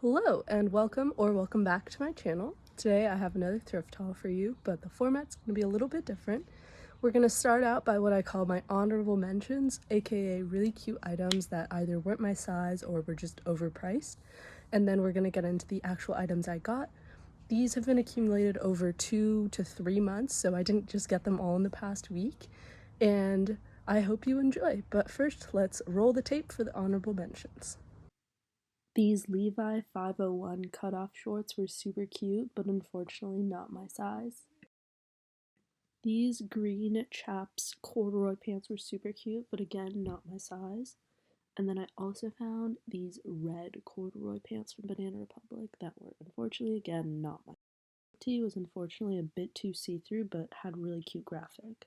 Hello and welcome back to my channel. Today I have another thrift haul for you, but the format's going to be a little bit different. We're going to start out by what I call my honorable mentions, aka really cute items that either weren't my size or were just overpriced. And then we're going to get into the actual items I got. These have been accumulated over 2 to 3 months, so I didn't just get them all in the past week. And I hope you enjoy. But first, let's roll the tape for the honorable mentions. These Levi 501 cutoff shorts were super cute, but unfortunately not my size. These green chaps corduroy pants were super cute, but again, not my size. And then I also found these red corduroy pants from Banana Republic that were unfortunately, again, not my size. The tee was unfortunately a bit too see-through, but had really cute graphic.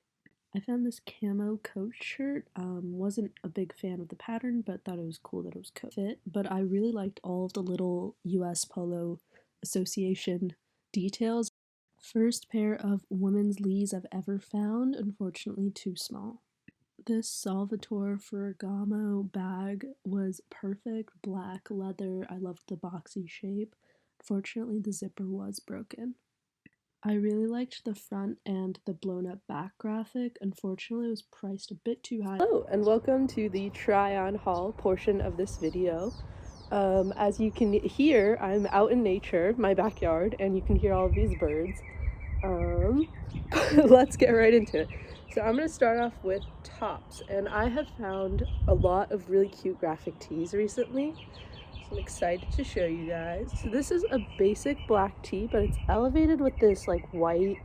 I found this camo coat shirt, wasn't a big fan of the pattern, but thought it was cool that it was coat fit, but I really liked all of the little US Polo Association details. First pair of women's lees I've ever found, unfortunately too small. This Salvatore Ferragamo bag was perfect, black leather, I loved the boxy shape. Unfortunately the zipper was broken. I really liked the front and the blown up back graphic. Unfortunately, it was priced a bit too high. Hello, and welcome to the try-on haul portion of this video. As you can hear, I'm out in nature, my backyard, and you can hear all of these birds. Let's get right into it. So I'm going to start off with tops, and I have found a lot of really cute graphic tees recently. I'm excited to show you guys. So this is a basic black tee, but it's elevated with this like white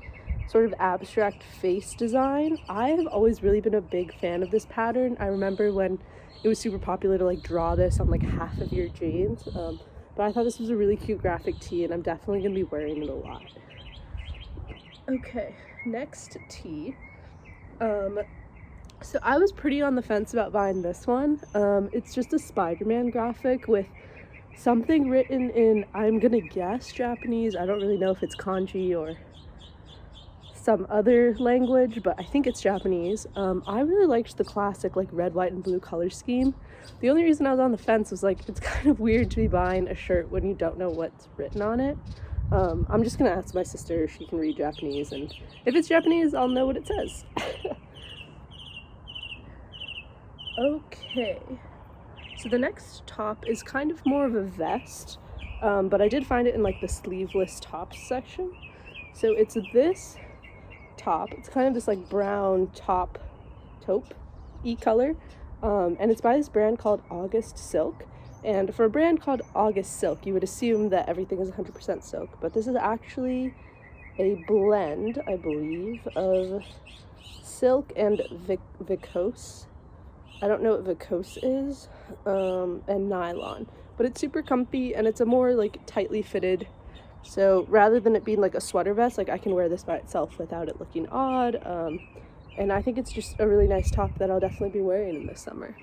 sort of abstract face design. I have always really been a big fan of this pattern. I remember when it was super popular to like draw this on like half of your jeans, but I thought this was a really cute graphic tee and I'm definitely gonna be wearing it a lot. Okay, next tee. So I was pretty on the fence about buying this one. It's just a Spider-Man graphic with something written in, I'm gonna guess, Japanese. I don't really know if it's kanji or some other language, but I think it's Japanese. I really liked the classic like red, white, and blue color scheme. The only reason I was on the fence was like, it's kind of weird to be buying a shirt when you don't know what's written on it. I'm just gonna ask my sister if she can read Japanese, and if it's Japanese, I'll know what it says. Okay. So the next top is kind of more of a vest, but I did find it in like the sleeveless tops section. So it's this top. It's kind of this like brown taupe-y color, and it's by this brand called August Silk. And for a brand called August Silk, you would assume that everything is 100% silk, but this is actually a blend, I believe, of silk and viscose. I don't know what viscose is, and nylon, but it's super comfy and it's a more like tightly fitted, so rather than it being like a sweater vest, like I can wear this by itself without it looking odd, and I think it's just a really nice top that I'll definitely be wearing in the summer.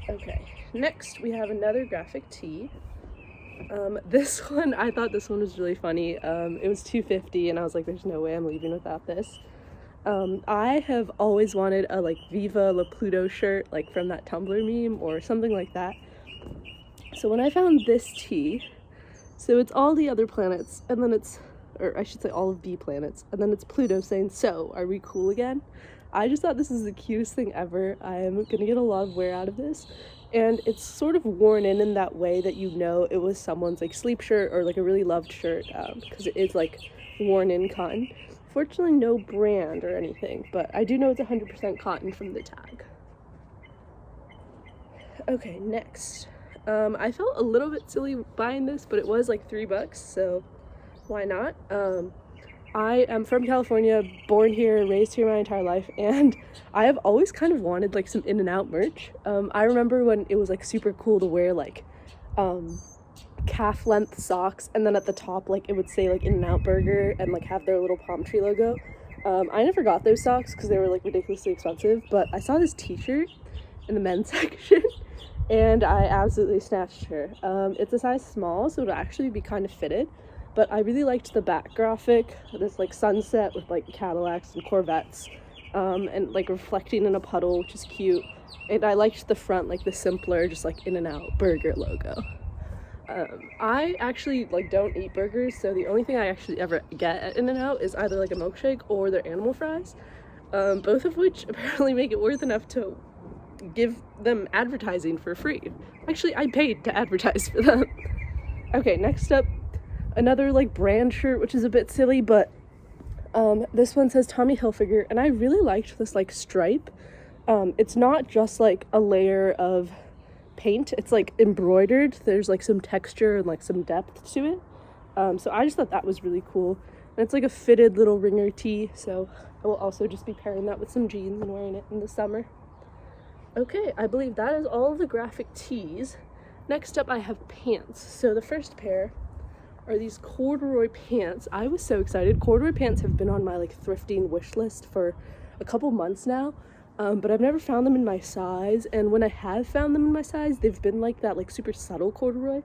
Okay, next we have another graphic tee. This one, I thought this one was really funny. It was $2.50 and I was like, there's no way I'm leaving without this. I have always wanted a like Viva La Pluto shirt, like from that Tumblr meme or something like that. So when I found this tee, so it's all the other planets, and then it's, or I should say all of the planets, and then it's Pluto saying, so, are we cool again? I just thought this is the cutest thing ever. I'm gonna get a lot of wear out of this, and it's sort of worn in that way that you know it was someone's like sleep shirt or like a really loved shirt, because it is like worn in cotton. Fortunately, no brand or anything, but I do know it's 100% cotton from the tag. Okay, next. I felt a little bit silly buying this, but it was like $3, so why not? I am from California, born here, raised here my entire life, and I have always kind of wanted like some In-N-Out merch. I remember when it was like super cool to wear like calf length socks, and then at the top like it would say like In-N-Out Burger and like have their little palm tree logo. I never got those socks because they were like ridiculously expensive, but I saw this t-shirt in the men's section and I absolutely snatched her. It's a size small, so it'll actually be kind of fitted, but I really liked the back graphic, this like sunset with like Cadillacs and Corvettes, and like reflecting in a puddle, which is cute. And I liked the front, like the simpler, just like In-N-Out Burger logo. I actually like don't eat burgers, so the only thing I actually ever get at In-N-Out is either like a milkshake or their animal fries, both of which apparently make it worth enough to give them advertising for free. Actually, I paid to advertise for them. Okay, next up, another like brand shirt, which is a bit silly, but this one says Tommy Hilfiger, and I really liked this like stripe. It's not just like a layer of paint, it's like embroidered. There's like some texture and like some depth to it. So I just thought that was really cool. And it's like a fitted little ringer tee, so I will also just be pairing that with some jeans and wearing it in the summer. Okay, I believe that is all of the graphic tees. Next up I have pants. So the first pair are these corduroy pants. I was so excited. Corduroy pants have been on my like thrifting wish list for a couple months now, but I've never found them in my size, and when I have found them in my size, they've been like that like super subtle corduroy.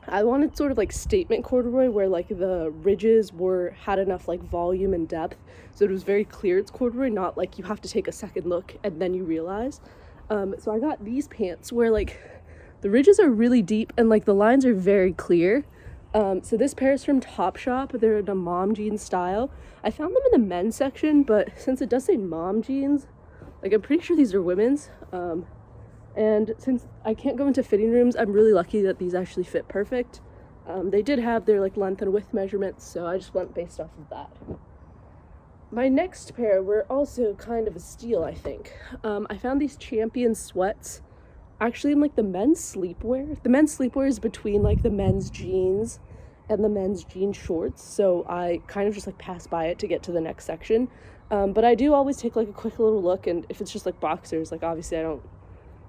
I wanted sort of like statement corduroy where like the ridges had enough like volume and depth, so it was very clear it's corduroy, not like you have to take a second look and then you realize. So I got these pants where like the ridges are really deep and like the lines are very clear. So this pair is from Topshop. They're in a mom jeans style. I found them in the men's section, but since it does say mom jeans, like I'm pretty sure these are women's. And since I can't go into fitting rooms, I'm really lucky that these actually fit perfect. They did have their like length and width measurements, so I just went based off of that. My next pair were also kind of a steal, I think. I found these Champion sweats actually in like the men's sleepwear. The men's sleepwear is between like the men's jeans and the men's jean shorts, so I kind of just like pass by it to get to the next section. But I do always take like a quick little look, and if it's just like boxers, like obviously I don't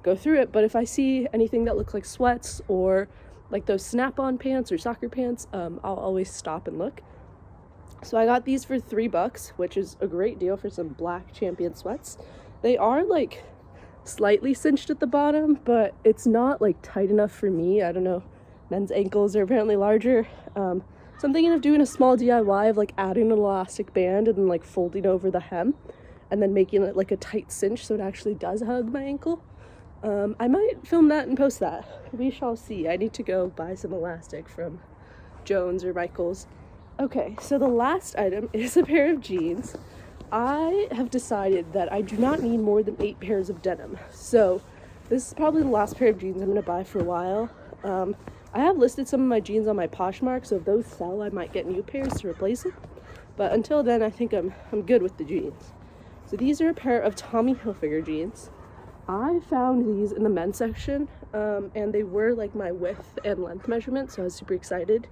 go through it, but if I see anything that looks like sweats or like those snap-on pants or soccer pants, I'll always stop and look. So I got these for $3, which is a great deal for some black Champion sweats. They are like slightly cinched at the bottom, but it's not like tight enough for me. I don't know, men's ankles are apparently larger. So I'm thinking of doing a small DIY of like adding an elastic band and then like folding over the hem and then making it like a tight cinch so it actually does hug my ankle. I might film that and post that. We shall see. I need to go buy some elastic from Jones or Michaels. Okay, so the last item is a pair of jeans. I have decided that I do not need more than 8 pairs of denim. So this is probably the last pair of jeans I'm going to buy for a while. I have listed some of my jeans on my Poshmark, so if those sell, I might get new pairs to replace them. But until then, I think I'm good with the jeans. So these are a pair of Tommy Hilfiger jeans. I found these in the men's section, and they were like my width and length measurement, so I was super excited.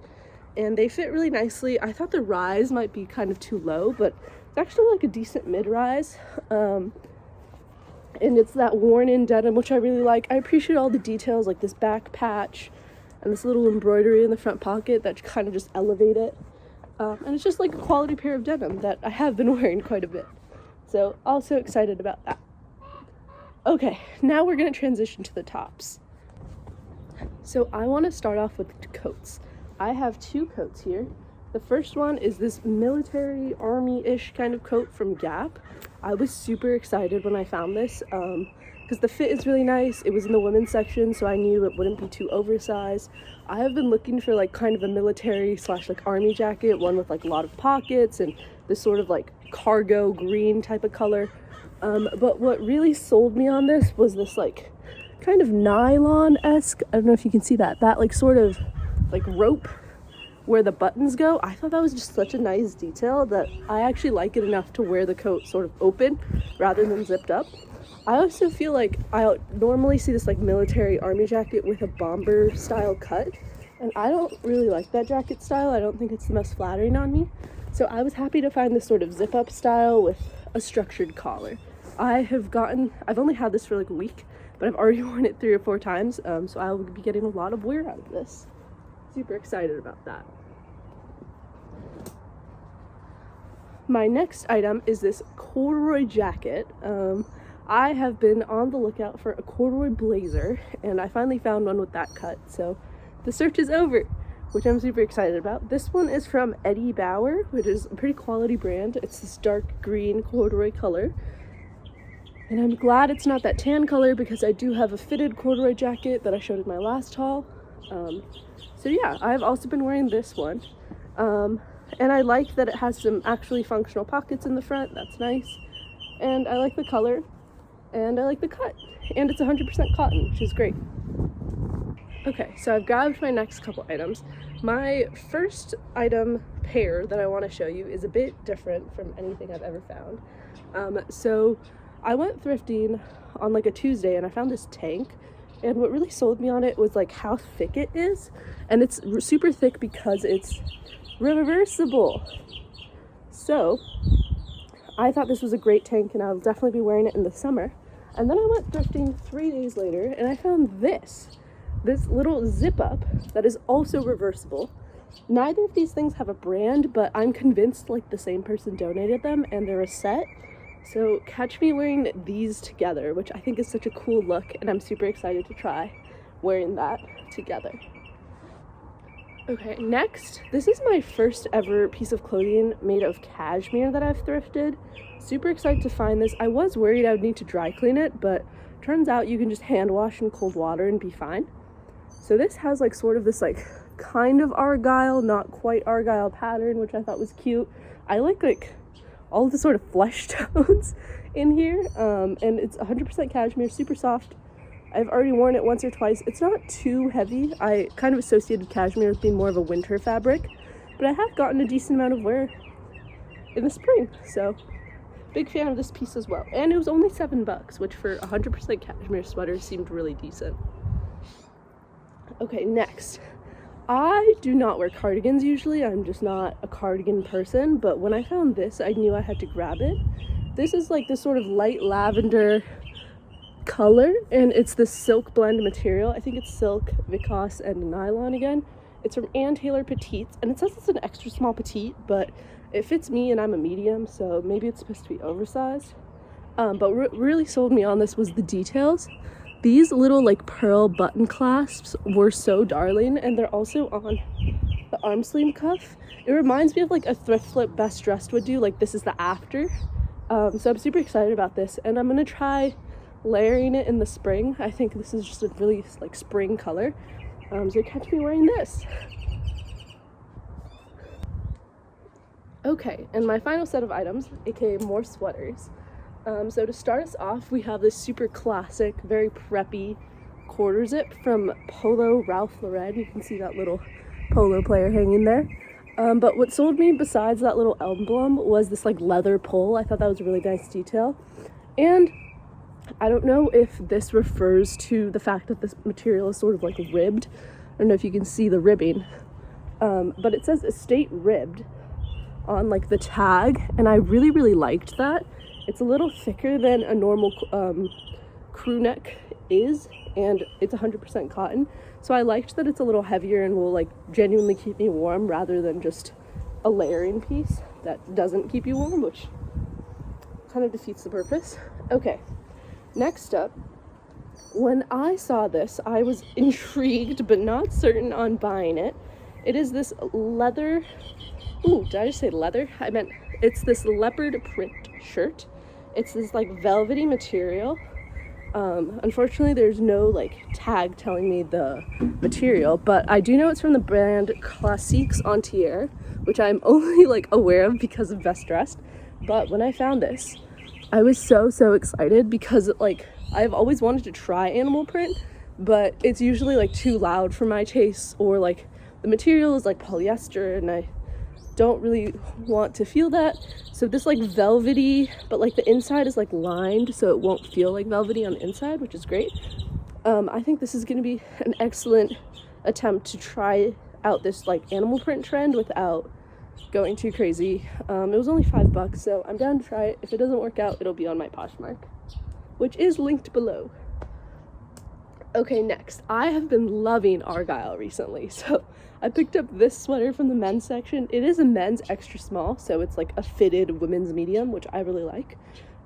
And they fit really nicely. I thought the rise might be kind of too low, but it's actually like a decent mid-rise. And it's that worn-in denim, which I really like. I appreciate all the details, like this back patch and this little embroidery in the front pocket that kind of just elevate it. And it's just like a quality pair of denim that I have been wearing quite a bit. So also excited about that. Okay, now we're going to transition to the tops. So I want to start off with coats. I have 2 coats here. The first one is this military army-ish kind of coat from Gap. I was super excited when I found this because the fit is really nice. It was in the women's section, so I knew it wouldn't be too oversized. I have been looking for like kind of a military / like army jacket, one with like a lot of pockets and this sort of like cargo green type of color. But what really sold me on this was this like kind of nylon-esque, I don't know if you can see that like sort of like rope where the buttons go. I thought that was just such a nice detail that I actually like it enough to wear the coat sort of open rather than zipped up. I also feel like I normally see this like military army jacket with a bomber style cut, and I don't really like that jacket style. I don't think it's the most flattering on me. So I was happy to find this sort of zip up style with a structured collar. I've only had this for like a week, but I've already worn it 3 or 4 times, so I will be getting a lot of wear out of this. Super excited about that. My next item is this corduroy jacket. I have been on the lookout for a corduroy blazer, and I finally found one with that cut, so the search is over, which I'm super excited about. This one is from Eddie Bauer, which is a pretty quality brand. It's this dark green corduroy color. And I'm glad it's not that tan color because I do have a fitted corduroy jacket that I showed in my last haul. So yeah, I've also been wearing this one. And I like that it has some actually functional pockets in the front. That's nice. And I like the color, and I like the cut, and it's 100% cotton, which is great. Okay, so I've grabbed my next couple items. My first item pair that I want to show you is a bit different from anything I've ever found. So I went thrifting on like a Tuesday, and I found this tank, and what really sold me on it was like how thick it is, and it's super thick because it's reversible. So I thought this was a great tank, and I'll definitely be wearing it in the summer. And then I went thrifting 3 days later, and I found this little zip up that is also reversible. Neither of these things have a brand, but I'm convinced like the same person donated them, and they're a set. So catch me wearing these together, which I think is such a cool look, and I'm super excited to try wearing that together. Okay, next, this is my first ever piece of clothing made of cashmere that I've thrifted. Super excited to find this. I was worried I would need to dry clean it, but turns out you can just hand wash in cold water and be fine. So this has like sort of this like kind of argyle, not quite argyle pattern, which I thought was cute. I like all of the sort of flesh tones in here, and it's 100% cashmere, super soft. I've already worn it once or twice. It's not too heavy. I kind of associated cashmere with being more of a winter fabric, but I have gotten a decent amount of wear in the spring, so big fan of this piece as well. And it was only $7, which for 100% cashmere sweater seemed really decent. Okay, next. I do not wear cardigans usually. I'm just not a cardigan person, but when I found this, I knew I had to grab it. This is like this sort of light lavender color, and it's this silk blend material. I think it's silk, viscose, and nylon again. It's from Ann Taylor Petites, and it says it's an extra small petite, but it fits me and I'm a medium, so maybe it's supposed to be oversized. But what really sold me on this was the details. These little like pearl button clasps were so darling, and they're also on the arm sleeve cuff. It reminds me of like a thrift flip Best Dressed would do, like this is the after. So I'm super excited about this, and I'm gonna try layering it in the spring. I think this is just a really like spring color. So catch me wearing this. Okay, and my final set of items, aka more sweaters. So to start us off, we have this super classic, very preppy quarter zip from Polo Ralph Lauren. You can see that little polo player hanging there. But what sold me besides that little emblem was this like leather pull. I thought that was a really nice detail. And I don't know if this refers to the fact that this material is sort of like ribbed. I don't know if you can see the ribbing, but it says estate ribbed on like the tag, and I really liked that. It's a little thicker than a normal crew neck is, and it's 100% cotton, so I liked that it's a little heavier and will like genuinely keep me warm rather than just a layering piece that doesn't keep you warm, which kind of defeats the purpose. Okay, next up, when I saw this, I was intrigued but not certain on buying it. It is this leather, did I just say leather? I meant it's this leopard print shirt. It's this like velvety material. Unfortunately, there's no like tag telling me the material, but I do know it's from the brand Classiques Entière, which I'm only like aware of because of Best Dressed. But when I found this, I was so excited because like I've always wanted to try animal print, but it's usually like too loud for my taste, or like the material is like polyester and I don't really want to feel that. So this like velvety, but like the inside is like lined, so it won't feel like velvety on the inside, which is great. I think this is going to be an excellent attempt to try out this like animal print trend without going too crazy. It was only $5, so I'm down to try it. If it doesn't work out, it'll be on my Poshmark, which is linked below. Okay, next, I have been loving argyle recently, so I picked up this sweater from the men's section. It is a men's extra small, so it's like a fitted women's medium, which I really like.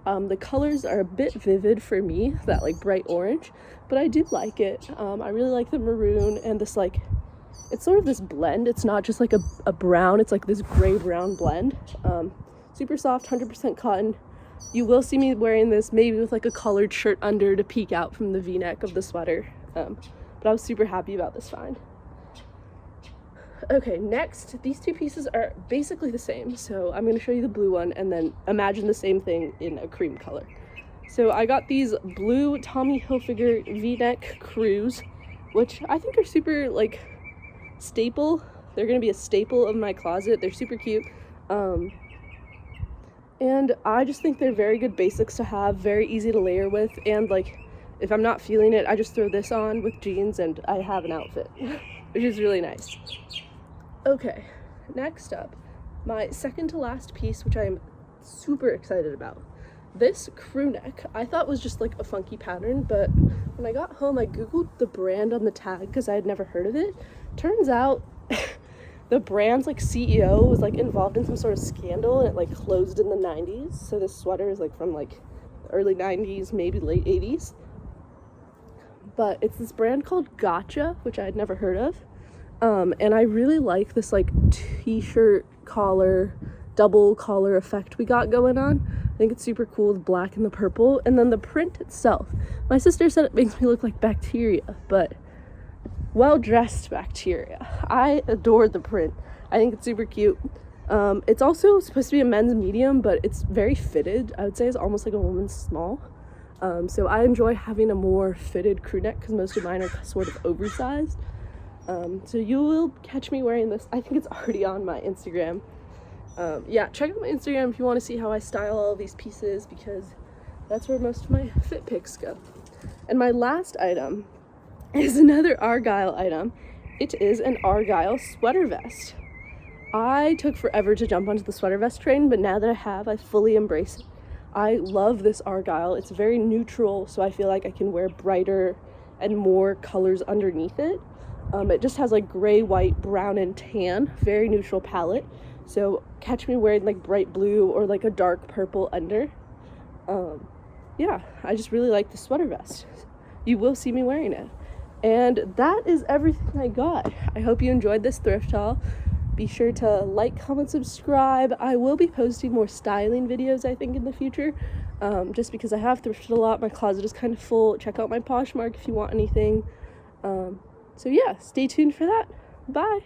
The colors are a bit vivid for me, that like bright orange, but I do like it. I really like the maroon and this like, it's sort of this blend. It's not just like a brown, it's like this gray brown blend. Super soft, 100% cotton. You will see me wearing this maybe with like a collared shirt under to peek out from the v-neck of the sweater. but I was super happy about this find. Okay, next, these two pieces are basically the same, so I'm going to show you the blue one and then imagine the same thing in a cream color. So I got these blue Tommy Hilfiger V-neck crews, which I think are super, like, staple. They're going to be a staple of my closet. They're super cute. And I just think they're very good basics to have, very easy to layer with, and, like, if I'm not feeling it, I just throw this on with jeans and I have an outfit, which is really nice. Okay, next up, my second to last piece, which I am super excited about. This crew neck I thought was just like a funky pattern, but when I got home I googled the brand on the tag because I had never heard of it. Turns out the brand's like CEO was like involved in some sort of scandal and it like closed in the 90s. So this sweater is like from like the early 90s, maybe late 80s. But it's this brand called Gotcha, which I had never heard of. And I really like this like t-shirt collar, double collar effect we got going on. I think it's super cool, the black and the purple. And then the print itself. My sister said it makes me look like bacteria, but well-dressed bacteria. I adore the print. I think it's super cute. It's also supposed to be a men's medium, but it's very fitted. I would say it's almost like a woman's small. So I enjoy having a more fitted crew neck because most of mine are sort of oversized. So you will catch me wearing this. I think it's already on my Instagram. Yeah, check out my Instagram if you want to see how I style all these pieces because that's where most of my fit pics go. And my last item is another Argyle item. It is an Argyle sweater vest. I took forever to jump onto the sweater vest train, but now that I have, I fully embrace it. I love this Argyle. It's very neutral, so I feel like I can wear brighter and more colors underneath it. It just has like gray, white, brown, and tan, very neutral palette. So catch me wearing like bright blue or like a dark purple under. Yeah, I just really like the sweater vest. You will see me wearing it. And that is everything I got. I hope you enjoyed this thrift haul. Be sure to like, comment, subscribe. I will be posting more styling videos, I think, in the future. Just because I have thrifted a lot. My closet is kind of full. Check out my Poshmark if you want anything. So yeah, stay tuned for that. Bye.